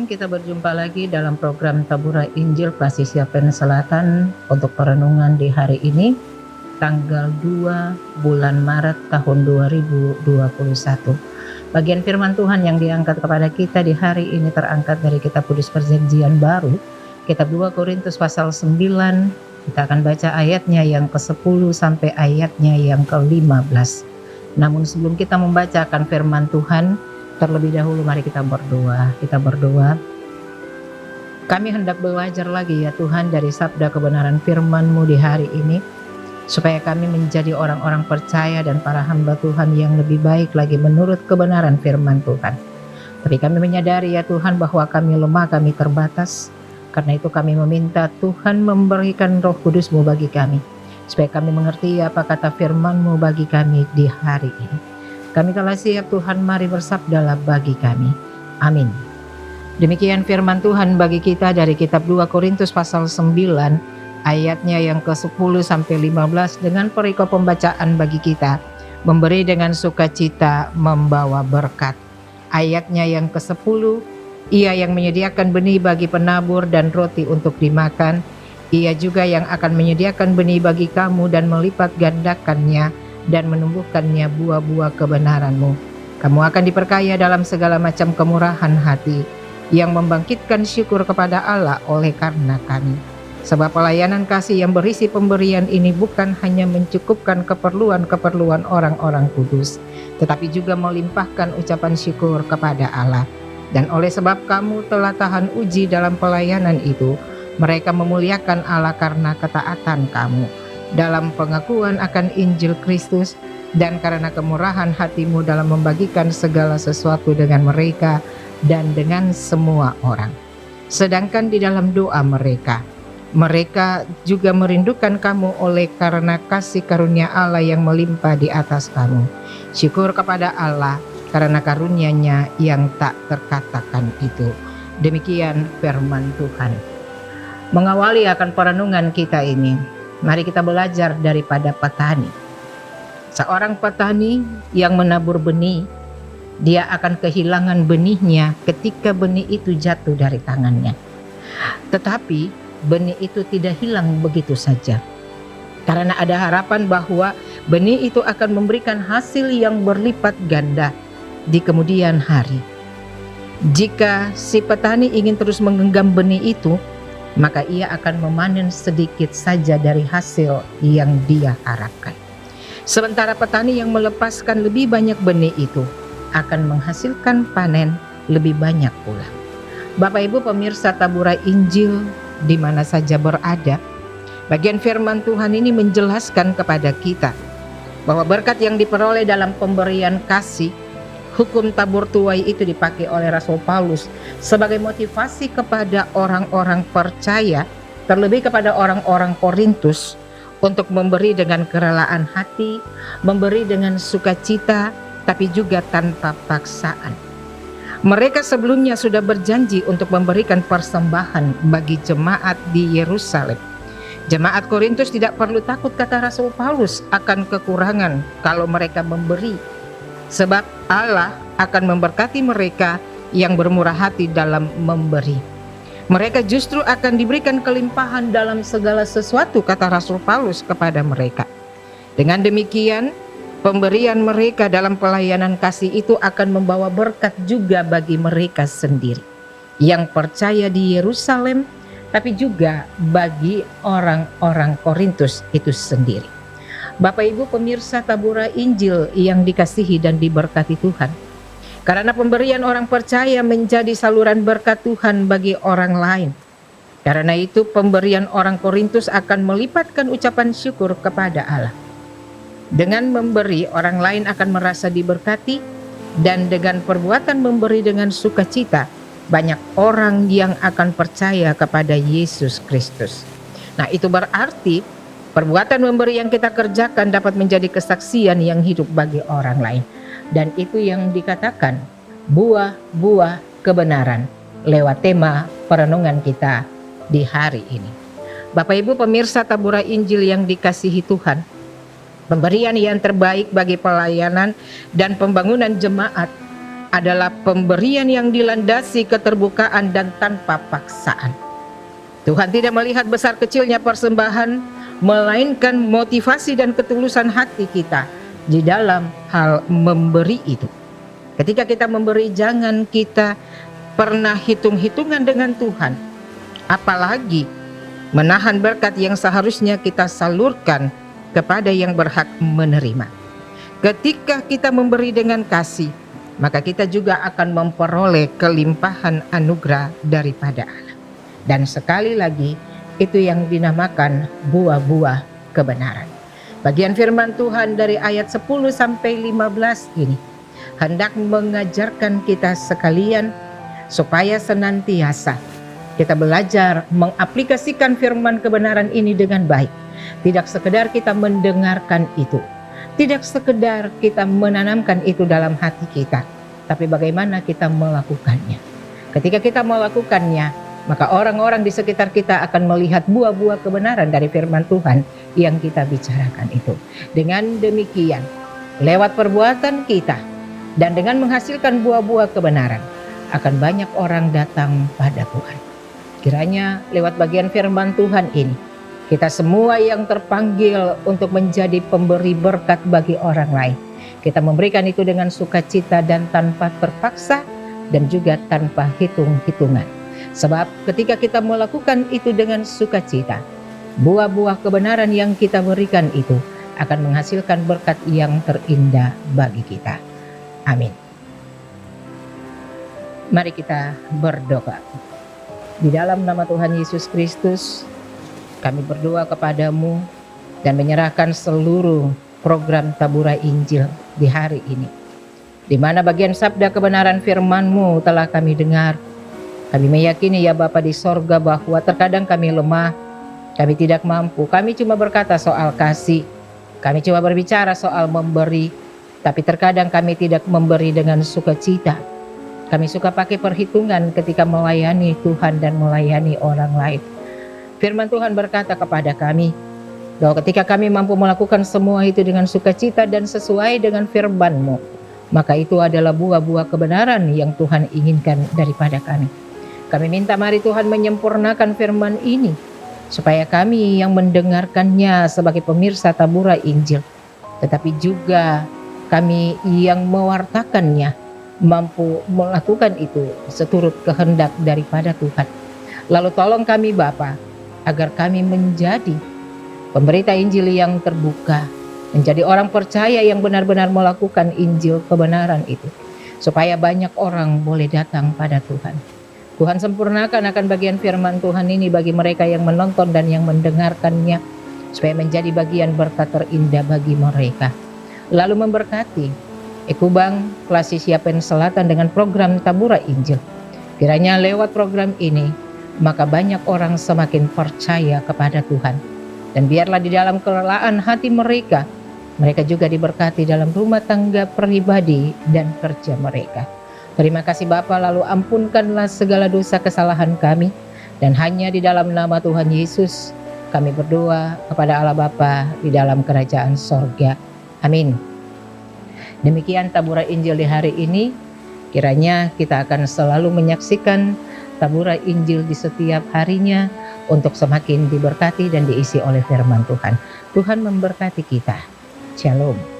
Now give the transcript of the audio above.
kita berjumpa lagi dalam program Tabura Injil Kasih Siapen Selatan untuk perenungan di hari ini, tanggal 2 bulan Maret tahun 2021. Bagian firman Tuhan yang diangkat kepada kita di hari ini terangkat dari kitab Kudus Perjanjian Baru, kitab 2 Korintus pasal 9. Kita akan baca ayatnya yang ke-10 sampai ayatnya yang ke-15. Namun sebelum kita membacakan firman Tuhan, terlebih dahulu mari kita berdoa. Kita berdoa. Kami hendak belajar lagi ya Tuhan dari sabda kebenaran firman-Mu di hari ini, supaya kami menjadi orang-orang percaya dan para hamba Tuhan yang lebih baik lagi menurut kebenaran firman Tuhan. Tapi kami menyadari ya Tuhan bahwa kami lemah, kami terbatas. Karena itu kami meminta Tuhan memberikan Roh Kudus-Mu bagi kami, supaya kami mengerti apa kata firman-Mu bagi kami di hari ini. Kami telah siap Tuhan, mari bersabdalah bagi kami. Amin. Demikian firman Tuhan bagi kita dari kitab 2 Korintus pasal 9 ayatnya yang ke-10 sampai 15 dengan perikop pembacaan bagi kita. Memberi dengan sukacita membawa berkat. Ayatnya yang ke-10, Ia yang menyediakan benih bagi penabur dan roti untuk dimakan. Ia juga yang akan menyediakan benih bagi kamu dan melipat gandakannya dan menumbuhkannya buah-buah kebenaran-Mu. Kamu akan diperkaya dalam segala macam kemurahan hati, yang membangkitkan syukur kepada Allah oleh karena kami. Sebab pelayanan kasih yang berisi pemberian ini bukan hanya mencukupkan keperluan-keperluan orang-orang kudus, tetapi juga melimpahkan ucapan syukur kepada Allah. Dan oleh sebab kamu telah tahan uji dalam pelayanan itu, mereka memuliakan Allah karena ketaatan kamu dalam pengakuan akan Injil Kristus, dan karena kemurahan hatimu dalam membagikan segala sesuatu dengan mereka dan dengan semua orang. Sedangkan di dalam doa mereka juga merindukan kamu oleh karena kasih karunia Allah yang melimpah di atas kamu. Syukur kepada Allah karena karunia-Nya yang tak terkatakan itu. Demikian firman Tuhan. Mengawali akan perenungan kita ini, mari kita belajar daripada petani. Seorang petani yang menabur benih, dia akan kehilangan benihnya ketika benih itu jatuh dari tangannya. Tetapi benih itu tidak hilang begitu saja, karena ada harapan bahwa benih itu akan memberikan hasil yang berlipat ganda di kemudian hari. Jika si petani ingin terus menggenggam benih itu, maka ia akan memanen sedikit saja dari hasil yang dia harapkan. Sementara petani yang melepaskan lebih banyak benih itu akan menghasilkan panen lebih banyak pula. Bapak Ibu pemirsa Tabura Injil di mana saja berada, bagian firman Tuhan ini menjelaskan kepada kita bahwa berkat yang diperoleh dalam pemberian kasih, hukum tabur tuai itu dipakai oleh Rasul Paulus sebagai motivasi kepada orang-orang percaya, terlebih kepada orang-orang Korintus, untuk memberi dengan kerelaan hati, memberi dengan sukacita, tapi juga tanpa paksaan. Mereka sebelumnya sudah berjanji untuk memberikan persembahan bagi jemaat di Yerusalem. Jemaat Korintus tidak perlu takut, kata Rasul Paulus, akan kekurangan kalau mereka memberi, sebab Allah akan memberkati mereka yang bermurah hati dalam memberi. Mereka justru akan diberikan kelimpahan dalam segala sesuatu, kata Rasul Paulus kepada mereka. Dengan demikian, pemberian mereka dalam pelayanan kasih itu akan membawa berkat juga bagi mereka sendiri yang percaya di Yerusalem, tapi juga bagi orang-orang Korintus itu sendiri. Bapak Ibu pemirsa Tabura Injil yang dikasihi dan diberkati Tuhan, karena pemberian orang percaya menjadi saluran berkat Tuhan bagi orang lain. Karena itu pemberian orang Korintus akan melipatkan ucapan syukur kepada Allah. Dengan memberi, orang lain akan merasa diberkati, dan dengan perbuatan memberi dengan sukacita, banyak orang yang akan percaya kepada Yesus Kristus. Nah, itu berarti perbuatan memberi yang kita kerjakan dapat menjadi kesaksian yang hidup bagi orang lain. Dan itu yang dikatakan buah-buah kebenaran lewat tema perenungan kita di hari ini. Bapak Ibu pemirsa Tabura Injil yang dikasihi Tuhan, pemberian yang terbaik bagi pelayanan dan pembangunan jemaat adalah pemberian yang dilandasi keterbukaan dan tanpa paksaan. Tuhan tidak melihat besar kecilnya persembahan, melainkan motivasi dan ketulusan hati kita di dalam hal memberi itu. Ketika kita memberi, jangan kita pernah hitung-hitungan dengan Tuhan, apalagi menahan berkat yang seharusnya kita salurkan kepada yang berhak menerima. Ketika kita memberi dengan kasih, maka kita juga akan memperoleh kelimpahan anugerah daripada Allah. Dan sekali lagi, itu yang dinamakan buah-buah kebenaran. Bagian firman Tuhan dari ayat 10 sampai 15 ini hendak mengajarkan kita sekalian supaya senantiasa kita belajar mengaplikasikan firman kebenaran ini dengan baik. Tidak sekedar kita mendengarkan itu, tidak sekedar kita menanamkan itu dalam hati kita, tapi bagaimana kita melakukannya. Ketika kita melakukannya, maka orang-orang di sekitar kita akan melihat buah-buah kebenaran dari firman Tuhan yang kita bicarakan itu. Dengan demikian, lewat perbuatan kita dan dengan menghasilkan buah-buah kebenaran, akan banyak orang datang pada Tuhan. Kiranya lewat bagian firman Tuhan ini, kita semua yang terpanggil untuk menjadi pemberi berkat bagi orang lain, kita memberikan itu dengan sukacita dan tanpa terpaksa, dan juga tanpa hitung-hitungan. Sebab ketika kita melakukan itu dengan sukacita, buah-buah kebenaran yang kita berikan itu akan menghasilkan berkat yang terindah bagi kita. Amin. Mari kita berdoa. Di dalam nama Tuhan Yesus Kristus, kami berdoa kepadamu dan menyerahkan seluruh program Tabura Injil di hari ini, di mana bagian sabda kebenaran firman-Mu telah kami dengar. Kami meyakini ya Bapa di sorga bahwa terkadang kami lemah, kami tidak mampu, kami cuma berkata soal kasih, kami cuma berbicara soal memberi, tapi terkadang kami tidak memberi dengan sukacita. Kami suka pakai perhitungan ketika melayani Tuhan dan melayani orang lain. Firman Tuhan berkata kepada kami bahwa ketika kami mampu melakukan semua itu dengan sukacita dan sesuai dengan firman-Mu, maka itu adalah buah-buah kebenaran yang Tuhan inginkan daripada kami. Kami minta mari Tuhan menyempurnakan firman ini, supaya kami yang mendengarkannya sebagai pemirsa Tabura Injil, tetapi juga kami yang mewartakannya, mampu melakukan itu seturut kehendak daripada Tuhan. Lalu tolong kami Bapa, agar kami menjadi pemberita Injil yang terbuka, menjadi orang percaya yang benar-benar melakukan Injil kebenaran itu, supaya banyak orang boleh datang pada Tuhan. Tuhan sempurnakan akan bagian firman Tuhan ini bagi mereka yang menonton dan yang mendengarkannya, supaya menjadi bagian berkat terindah bagi mereka. Lalu memberkati Ekubang Klasi Siapen Selatan dengan program Tabura Injil. Kiranya lewat program ini, maka banyak orang semakin percaya kepada Tuhan. Dan biarlah di dalam kelelaan hati mereka, mereka juga diberkati dalam rumah tangga pribadi dan kerja mereka. Terima kasih Bapa, lalu ampunkanlah segala dosa kesalahan kami. Dan hanya di dalam nama Tuhan Yesus, kami berdoa kepada Allah Bapa di dalam kerajaan sorga. Amin. Demikian Tabura Injil di hari ini. Kiranya kita akan selalu menyaksikan Tabura Injil di setiap harinya untuk semakin diberkati dan diisi oleh firman Tuhan. Tuhan memberkati kita. Shalom.